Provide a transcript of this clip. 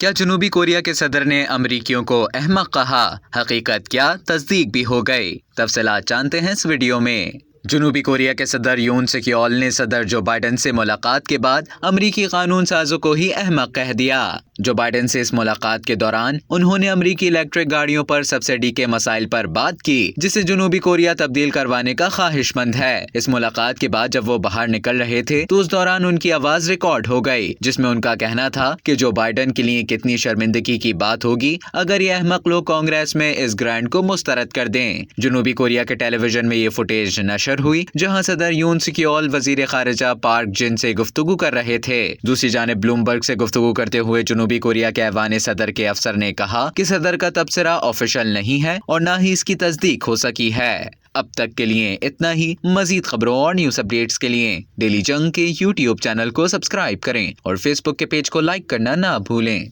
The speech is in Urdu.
کیا جنوبی کوریا کے صدر نے امریکیوں کو احمق کہا؟ حقیقت کیا؟ تصدیق بھی ہو گئی۔ تفصیلات جانتے ہیں اس ویڈیو میں۔ جنوبی کوریا کے صدر یون سک یول نے صدر جو بائیڈن سے ملاقات کے بعد امریکی قانون سازوں کو ہی احمق کہہ دیا۔ جو بائیڈن سے اس ملاقات کے دوران انہوں نے امریکی الیکٹرک گاڑیوں پر سبسڈی کے مسائل پر بات کی، جسے جنوبی کوریا تبدیل کروانے کا خواہش مند ہے۔ اس ملاقات کے بعد جب وہ باہر نکل رہے تھے تو اس دوران ان کی آواز ریکارڈ ہو گئی، جس میں ان کا کہنا تھا کہ جو بائیڈن کے لیے کتنی شرمندگی کی بات ہوگی اگر یہ احمق لوگ کانگریس میں اس گرانٹ کو مسترد کر دیں۔ جنوبی کوریا کے ٹیلی ویژن میں یہ فوٹیج نشر ہوئی جہاں صدر یون سک یول وزیر خارجہ پارک جن سے گفتگو کر رہے تھے۔ دوسری جانب بلومبرگ سے گفتگو کرتے ہوئے جنوبی کوریا کے ایوان صدر کے افسر نے کہا کہ صدر کا تبصرہ آفیشل نہیں ہے اور نہ ہی اس کی تصدیق ہو سکی ہے۔ اب تک کے لیے اتنا ہی۔ مزید خبروں اور نیوز اپڈیٹس کے لیے ڈیلی جنگ کے یوٹیوب چینل کو سبسکرائب کریں اور فیس بک کے پیج کو لائک کرنا نہ بھولیں۔